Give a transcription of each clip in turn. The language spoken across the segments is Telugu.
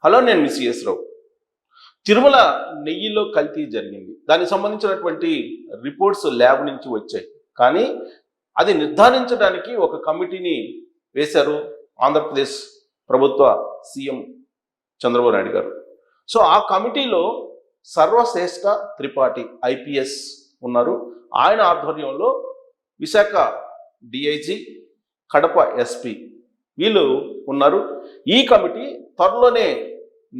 హలో, నేను మీ సిఎస్ రావు. తిరుమల నెయ్యిలో కల్తీ జరిగింది. దానికి సంబంధించినటువంటి రిపోర్ట్స్ ల్యాబ్ నుంచి వచ్చాయి. కానీ అది నిర్ధారించడానికి ఒక కమిటీని వేశారు ఆంధ్రప్రదేశ్ ప్రభుత్వ సీఎం చంద్రబాబు నాయుడు గారు. సో ఆ కమిటీలో సర్వశ్రేష్ఠ త్రిపాఠి ఐపీఎస్ ఉన్నారు. ఆయన ఆధ్వర్యంలో విశాఖ డిఐజీ, కడప ఎస్పీ వీళ్ళు ఉన్నారు. ఈ కమిటీ త్వరలోనే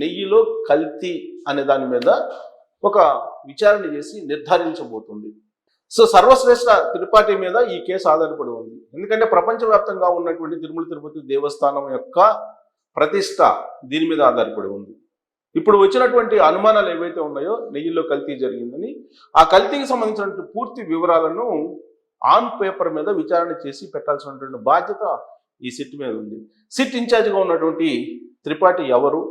నెయ్యిలో కల్తీ అనే దాని మీద ఒక విచారణ చేసి నిర్ధారించబోతుంది. సో సర్వశ్రేష్ఠ త్రిపాఠి మీద ఈ కేసు ఆధారపడి ఉంది. ఎందుకంటే ప్రపంచవ్యాప్తంగా ఉన్నటువంటి తిరుమల తిరుపతి దేవస్థానం యొక్క ప్రతిష్ట దీని మీద ఆధారపడి ఉంది. ఇప్పుడు వచ్చినటువంటి అనుమానాలు ఏవైతే ఉన్నాయో నెయ్యిలో కల్తీ జరిగిందని, ఆ కల్తీకి సంబంధించినటువంటి పూర్తి వివరాలను ఆన్ పేపర్ మీద విచారణ చేసి పెట్టాల్సినటువంటి బాధ్యత ఈ సిట్ మీద ఉంది. సిట్ ఇన్ఛార్జిగా ఉన్నటువంటి త్రిపాఠి ఎవరు,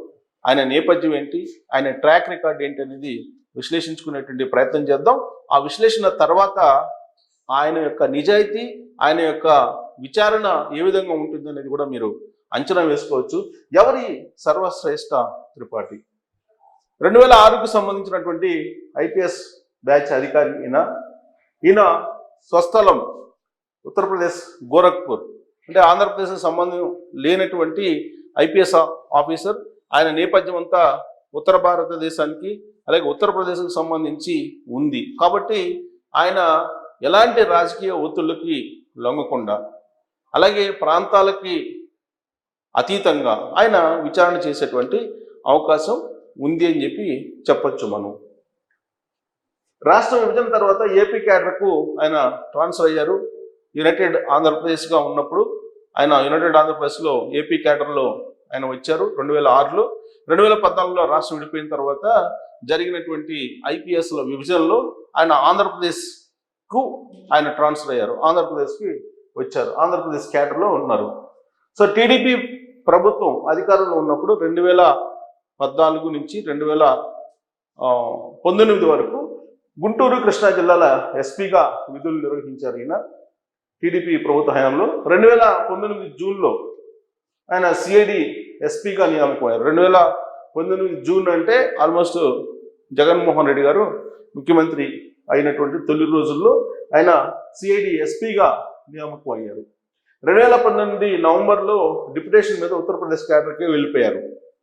ఆయన నేపథ్యం ఏంటి, ఆయన ట్రాక్ రికార్డ్ ఏంటి అనేది విశ్లేషించుకునేటువంటి ప్రయత్నం చేద్దాం. ఆ విశ్లేషణ తర్వాత ఆయన యొక్క నిజాయితీ, ఆయన యొక్క విచారణ ఏ విధంగా ఉంటుంది అనేది కూడా మీరు అంచనా వేసుకోవచ్చు. ఎవరి సర్వశ్రేష్ఠ త్రిపాఠి? 2006కు సంబంధించినటువంటి ఐపీఎస్ బ్యాచ్ అధికారి ఈయన స్వస్థలం ఉత్తరప్రదేశ్ గోరఖ్పూర్, అంటే ఆంధ్రప్రదేశ్కి సంబంధం లేనటువంటి ఐపీఎస్ ఆఫీసర్. ఆయన నేపథ్యం అంతా ఉత్తర భారతదేశానికి అలాగే ఉత్తరప్రదేశ్కి సంబంధించి ఉంది. కాబట్టి ఆయన ఎలాంటి రాజకీయ ఒత్తిళ్ళకి లొంగకుండా అలాగే ప్రాంతాలకి అతీతంగా ఆయన విచారణ చేసేటువంటి అవకాశం ఉంది అని చెప్పి చెప్పొచ్చు మనం. రాష్ట్ర విభజన తర్వాత ఏపీ క్యాడర్కు ఆయన ట్రాన్స్ఫర్ అయ్యారు. యునైటెడ్ ఆంధ్రప్రదేశ్గా ఉన్నప్పుడు ఆయన యునైటెడ్ ఆంధ్రప్రదేశ్లో ఏపీ క్యాడర్లో ఆయన వచ్చారు 2006లో. 2014లో రాష్ట్రం విడిపోయిన తర్వాత జరిగినటువంటి ఐపీఎస్ల విభజనలో ఆయన ఆంధ్రప్రదేశ్కు ఆయన ట్రాన్స్ఫర్ అయ్యారు. ఆంధ్రప్రదేశ్కి వచ్చారు, ఆంధ్రప్రదేశ్ క్యాడర్లో ఉన్నారు. సో టీడీపీ ప్రభుత్వం అధికారంలో ఉన్నప్పుడు 2014 నుంచి 2019 వరకు గుంటూరు, కృష్ణా జిల్లాల ఎస్పీగా విధులు నిర్వహించారు ఈయన టీడీపీ ప్రభుత్వ హయాంలో. 2019 జూన్లో ఆయన సిఐడి ఎస్పీగా నియామకమయ్యారు. 2019 జూన్ అంటే ఆల్మోస్ట్ జగన్మోహన్ రెడ్డి గారు ముఖ్యమంత్రి అయినటువంటి తొలి రోజుల్లో ఆయన సిఐడి ఎస్పీగా నియామకం అయ్యారు. 2019 నవంబర్లో డిప్యుటేషన్ మీద ఉత్తరప్రదేశ్ క్యాడర్కి వెళ్ళిపోయారు.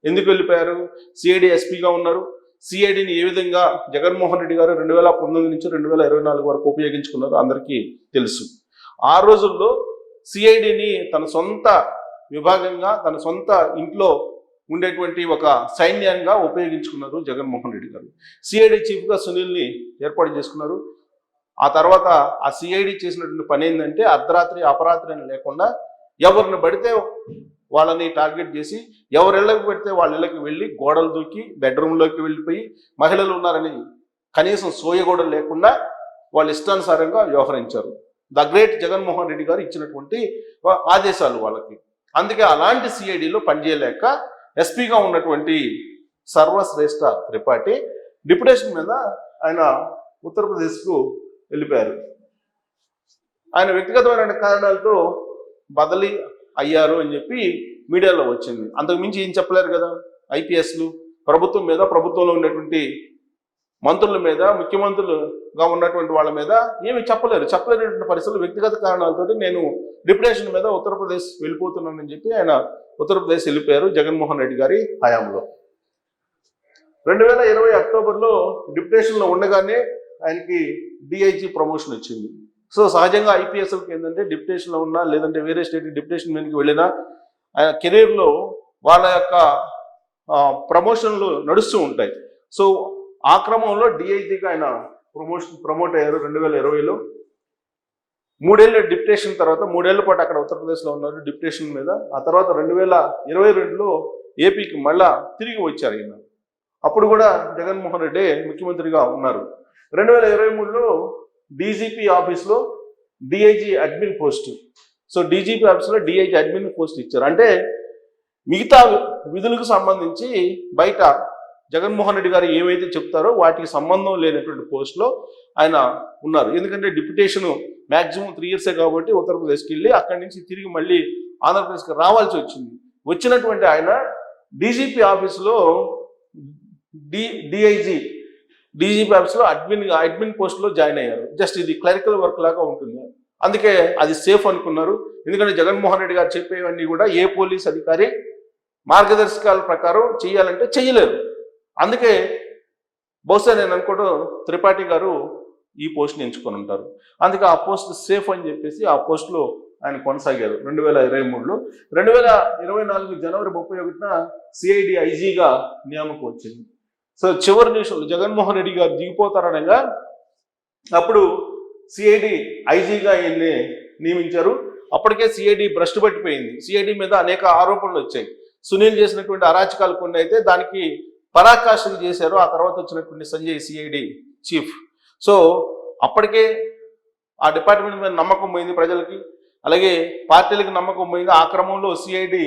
ఎందుకు వెళ్ళిపోయారు? సిఐడి ఎస్పీగా ఉన్నారు. సిఐడిని ఏ విధంగా జగన్మోహన్ రెడ్డి గారు 2019 నుంచి 2024 వరకు ఉపయోగించుకున్నారు అందరికీ తెలుసు. ఆ రోజుల్లో సిఐడిని తన సొంత విభాగంగా, తన సొంత ఇంట్లో ఉండేటువంటి ఒక సైన్యంగా ఉపయోగించుకున్నారు జగన్మోహన్ రెడ్డి గారు. సిఐడి చీఫ్గా సునీల్ని ఏర్పాటు చేసుకున్నారు. ఆ తర్వాత ఆ సిఐడి చేసినటువంటి పని ఏంటంటే అర్ధరాత్రి అపరాత్రి అని లేకుండా ఎవరిని పడితే వాళ్ళని టార్గెట్ చేసి ఎవరి ఇళ్ళకి పెడితే వాళ్ళ ఇళ్ళకి వెళ్ళి గోడలు దూకి బెడ్రూమ్లోకి వెళ్ళిపోయి మహిళలు ఉన్నారని కనీసం సోయగోడ లేకుండా వాళ్ళు ఇష్టానుసారంగా వ్యవహరించారు. ద గ్రేట్ జగన్మోహన్ రెడ్డి గారు ఇచ్చినటువంటి ఆదేశాలు వాళ్ళకి. అందుకే అలాంటి సిఐడిలో పనిచేయలేక ఎస్పీగా ఉన్నటువంటి సర్వశ్రేష్ఠ త్రిపాఠి డిప్యుటేషన్ మీద ఆయన ఉత్తరప్రదేశ్కు వెళ్ళిపోయారు. ఆయన వ్యక్తిగతమైన కారణాలతో బదిలీ అయ్యారు అని చెప్పి మీడియాలో వచ్చింది. అంతకు మించి ఏం చెప్పలేరు కదా. ఐపీఎస్లు ప్రభుత్వం మీద, ప్రభుత్వంలో ఉన్నటువంటి మంత్రుల మీద, ముఖ్యమంత్రులుగా ఉన్నటువంటి వాళ్ళ మీద ఏమి చెప్పలేనటువంటి పరిస్థితులు వ్యక్తిగత కారణాలతో నేను డిప్యుటేషన్ మీద ఉత్తరప్రదేశ్ వెళ్ళిపోతున్నానని చెప్పి ఆయన ఉత్తరప్రదేశ్ వెళ్ళిపోయారు జగన్మోహన్ రెడ్డి గారి హయాంలో. 2020 అక్టోబర్లో డిప్యుటేషన్లో ఉండగానే ఆయనకి డిఐజీ ప్రమోషన్ వచ్చింది. సో సహజంగా ఐపీఎస్లకు ఏంటంటే డిప్యుటేషన్లో ఉన్నా లేదంటే వేరే స్టేట్ డిప్యుటేషన్ మీదకి వెళ్ళినా ఆయన కెరీర్లో వాళ్ళ యొక్క ప్రమోషన్లు నడుస్తూ ఉంటాయి. సో ఆ క్రమంలో డిఐజీగా ఆయన ప్రమోట్ అయ్యారు 2020లో. 3 ఏళ్ళ డిప్యుటేషన్ తర్వాత 3 ఏళ్ల పాటు అక్కడ ఉత్తరప్రదేశ్లో ఉన్నారు డిప్యుటేషన్ మీద. ఆ తర్వాత 2022లో ఏపీకి మళ్ళా తిరిగి వచ్చారు ఈయన. అప్పుడు కూడా జగన్మోహన్ రెడ్డి ముఖ్యమంత్రిగా ఉన్నారు. 2023లో డీజీపీ ఆఫీస్లో DIG admin post, so DGP ఆఫీస్లో డిఐజీ అడ్మిన్ పోస్ట్ ఇచ్చారు. అంటే మిగతా విధులకు సంబంధించి బయట జగన్మోహన్ రెడ్డి గారు ఏవైతే చెప్తారో వాటికి సంబంధం లేనటువంటి పోస్టులో ఆయన ఉన్నారు. ఎందుకంటే డిప్యుటేషన్ మ్యాక్సిమం 3 ఇయర్సే కాబట్టి ఉత్తరప్రదేశ్కి వెళ్ళి అక్కడి నుంచి తిరిగి మళ్ళీ ఆంధ్రప్రదేశ్కి రావాల్సి వచ్చింది. వచ్చినటువంటి ఆయన డీజీపీ ఆఫీసులో డీజీపీ ఆఫీస్లో అడ్మిన్ పోస్ట్లో జాయిన్ అయ్యారు. జస్ట్ ఇది క్లరికల్ వర్క్ లాగా ఉంటుంది. అందుకే అది సేఫ్ అనుకున్నారు. ఎందుకంటే జగన్మోహన్ రెడ్డి గారు చెప్పేవన్నీ కూడా ఏ పోలీస్ అధికారి మార్గదర్శకాల ప్రకారం చేయాలంటే చేయలేరు. అందుకే బహుశా నేను అనుకోవడం త్రిపాఠి గారు ఈ పోస్ట్ని ఎంచుకొని ఉంటారు. అందుకే ఆ పోస్ట్ సేఫ్ అని చెప్పేసి ఆ పోస్ట్లో ఆయన కొనసాగారు 2023లో. 2024 జనవరి 31న సిఐడి ఐజీగా నియామకం వచ్చింది. సో చివరి నిమిషంలో జగన్మోహన్ రెడ్డి గారు దిగిపోతారనగా అప్పుడు సిఐడి ఐజీగా ఈయన్ని నియమించారు. అప్పటికే సిఐడి భ్రష్టు పట్టిపోయింది. సిఐడి మీద అనేక ఆరోపణలు వచ్చాయి. సునీల్ చేసినటువంటి అరాచకాలు కొన్ని అయితే దానికి పరాకాష్ఠలు చేశారు. ఆ తర్వాత వచ్చినటువంటి సంజయ్ సిఐడి చీఫ్. సో అప్పటికే ఆ డిపార్ట్మెంట్ మీద నమ్మకం పోయింది ప్రజలకి, అలాగే పార్టీలకు నమ్మకం పోయింది. ఆ క్రమంలో సిఐడి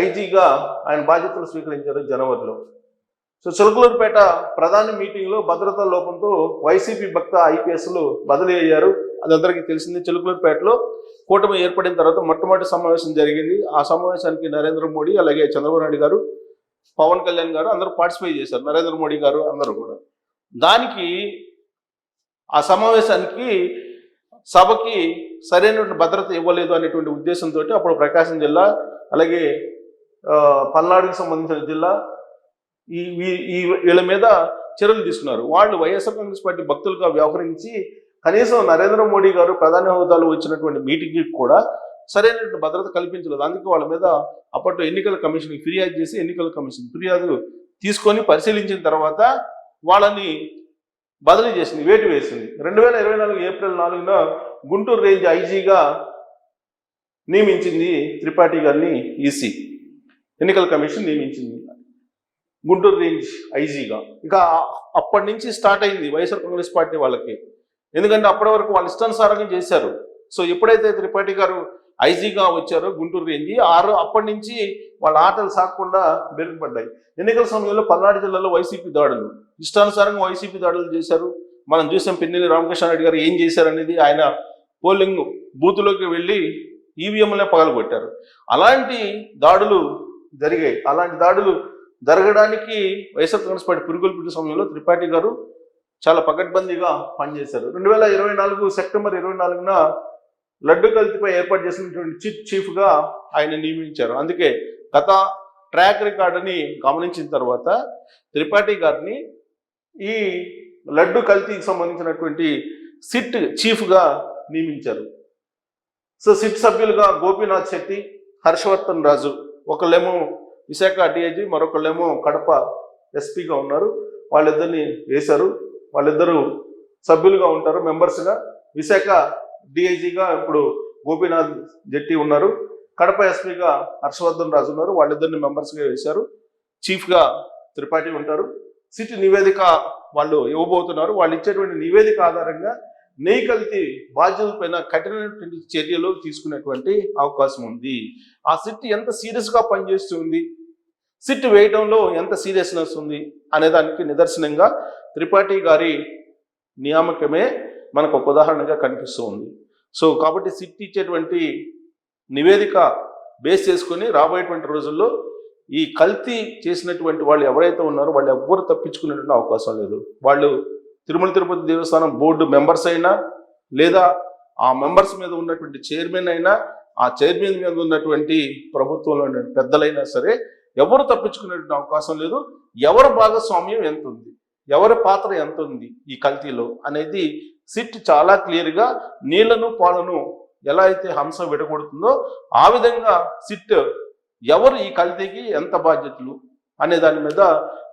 ఐజీగా ఆయన బాధ్యతలు స్వీకరించారు జనవరిలో. సో చిలకలూరుపేట ప్రధాన మీటింగ్లో భద్రతా లోపంతో వైసీపీ భక్త ఐపీఎస్లు బదిలీ అయ్యారు. అది అందరికీ తెలిసింది. చిలకలూరుపేటలో కూటమి ఏర్పడిన తర్వాత మొట్టమొదటి సమావేశం జరిగింది. ఆ సమావేశానికి నరేంద్ర మోడీ, అలాగే చంద్రబాబు నాయుడు గారు, పవన్ కళ్యాణ్ గారు అందరూ పార్టిసిపేట్ చేశారు. నరేంద్ర మోడీ గారు అందరూ కూడా. దానికి ఆ సమావేశానికి సభకి సరైనటువంటి భద్రత ఇవ్వలేదు అనేటువంటి ఉద్దేశంతో అప్పుడు ప్రకాశం జిల్లా, అలాగే పల్నాడుకి సంబంధించిన జిల్లా వీళ్ళ మీద చర్యలు తీసుకున్నారు. వాళ్ళు వైఎస్ఆర్ కాంగ్రెస్ పార్టీ భక్తులుగా వ్యవహరించి కనీసం నరేంద్ర మోడీ గారు ప్రధాని హోదాలో వచ్చినటువంటి మీటింగ్కి కూడా సరైనటువంటి భద్రత కల్పించలేదు. అందుకే వాళ్ళ మీద అప్పట్లో ఎన్నికల కమిషన్కి ఫిర్యాదు చేసి ఎన్నికల కమిషన్ ఫిర్యాదు తీసుకొని పరిశీలించిన తర్వాత వాళ్ళని బదిలీ చేసింది, వేటు వేసింది. 2024 ఏప్రిల్ 4న గుంటూరు రేంజ్ ఐజీగా నియమించింది త్రిపాఠి గారిని. ఈసీ ఎన్నికల కమిషన్ నియమించింది గుంటూరు రేంజ్ ఐజీగా. ఇక అప్పటి నుంచి స్టార్ట్ అయింది వైఎస్ఆర్ కాంగ్రెస్ పార్టీ వాళ్ళకి. ఎందుకంటే అప్పటి వరకు వాళ్ళు ఇష్టానుసారంగా చేశారు. సో ఎప్పుడైతే త్రిపాఠి గారు ఐజీగా వచ్చారో గుంటూరు రేంజి అప్పటి నుంచి వాళ్ళ ఆటలు సాగకుండా మెరుగుపడ్డాయి. ఎన్నికల సమయంలో పల్నాడు జిల్లాలో వైసీపీ దాడులు, ఇష్టానుసారంగా వైసీపీ దాడులు చేశారు. మనం చూసాం పిన్నెల్లి రామకృష్ణారెడ్డి గారు ఏం చేశారనేది. ఆయన పోలింగ్ బూత్లోకి వెళ్ళి ఈవీఎంలే పగలగొట్టారు. అలాంటి దాడులు జరిగాయి. అలాంటి దాడులు జరగడానికి వైఎస్ఆర్ కాంగ్రెస్ పార్టీ పురుగులు పుట్టిన సమయంలో త్రిపాఠి గారు చాలా పకడ్బందీగా పనిచేశారు. 2024 సెప్టెంబర్ 24న లడ్డు కల్తీపై ఏర్పాటు చేసినటువంటి చీఫ్గా ఆయన నియమించారు. అందుకే గత ట్రాక్ రికార్డుని గమనించిన తర్వాత త్రిపాఠి గారిని ఈ లడ్డు కల్తీకి సంబంధించినటువంటి సిట్ చీఫ్గా నియమించారు. సో సిట్ సభ్యులుగా గోపీనాథ్ శెట్టి, హర్షవర్ధన్ రాజు, ఒకళ్ళేమో విశాఖ డిఐజీ, మరొకళ్ళేమో కడప ఎస్పీగా ఉన్నారు. వాళ్ళిద్దరిని వేశారు. వాళ్ళిద్దరూ సభ్యులుగా ఉంటారు, మెంబర్స్గా. విశాఖ డిఐజీగా ఇప్పుడు గోపీనాథ్ జెట్టి ఉన్నారు, కడప ఎస్పీగా హర్షవర్ధన్ రాజు ఉన్నారు. వాళ్ళిద్దరిని మెంబర్స్గా వేశారు. చీఫ్గా త్రిపాఠి ఉంటారు. సిట్ నివేదిక వాళ్ళు ఇవ్వబోతున్నారు. వాళ్ళు ఇచ్చేటువంటి నివేదిక ఆధారంగా నెయ్యి కల్తీ బాధ్యులపైన కఠినటువంటి చర్యలు తీసుకునేటువంటి అవకాశం ఉంది. ఆ సిట్ ఎంత సీరియస్గా పనిచేస్తుంది, సిట్ వేయడంలో ఎంత సీరియస్నెస్ ఉంది అనేదానికి నిదర్శనంగా త్రిపాఠి గారి నియామకమే మనకు ఒక ఉదాహరణగా కనిపిస్తూ ఉంది. సో కాబట్టి సిట్ ఇచ్చేటువంటి నివేదిక బేస్ చేసుకొని రాబోయేటువంటి రోజుల్లో ఈ కల్తీ చేసినటువంటి వాళ్ళు ఎవరైతే ఉన్నారో వాళ్ళు ఎవ్వరు తప్పించుకునేటువంటి అవకాశం లేదు. వాళ్ళు తిరుమల తిరుపతి దేవస్థానం బోర్డు మెంబర్స్ అయినా, లేదా ఆ మెంబర్స్ మీద ఉన్నటువంటి చైర్మన్ అయినా, ఆ చైర్మన్ మీద ఉన్నటువంటి ప్రభుత్వంలో పెద్దలైనా సరే ఎవరు తప్పించుకునేటువంటి అవకాశం లేదు. ఎవరి భాగస్వామ్యం ఎంత ఉంది, ఎవరి పాత్ర ఎంత ఉంది ఈ కల్తీలో అనేది సిట్ చాలా క్లియర్గా నీళ్లను పాలను ఎలా అయితే హంస విడగొడుతుందో ఆ విధంగా సిట్ ఎవరు ఈ కల్తీకి ఎంత బాధ్యతలు అనే దాని మీద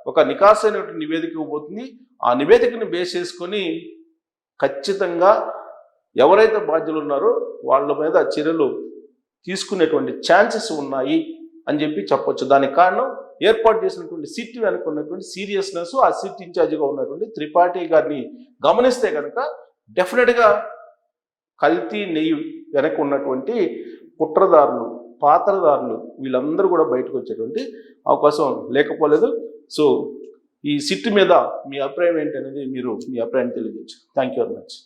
ఒక నికాసైనటువంటి నివేదిక ఇవ్వబోతుంది. ఆ నివేదికను బేస్ చేసుకొని ఖచ్చితంగా ఎవరైతే బాధ్యులు ఉన్నారో వాళ్ళ మీద చర్యలు తీసుకునేటువంటి ఛాన్సెస్ ఉన్నాయి అని చెప్పొచ్చు. దానికి కారణం ఏర్పాటు చేసినటువంటి సిట్ వెనక ఉన్నటువంటి సీరియస్నెస్, ఆ సిట్ ఇన్ఛార్జిగా ఉన్నటువంటి త్రిపాఠి గారిని గమనిస్తే కనుక డెఫినెట్గా కల్తీ నెయ్యి వెనక ఉన్నటువంటి కుట్రదారులు, పాత్రదారులు వీళ్ళందరూ కూడా బయటకు వచ్చేటువంటి అవకాశం లేకపోలేదు. సో ఈ సిట్ మీద మీ అభిప్రాయం ఏంటనేది మీరు మీ అభిప్రాయం తెలియజేయచ్చు. Thank you very much.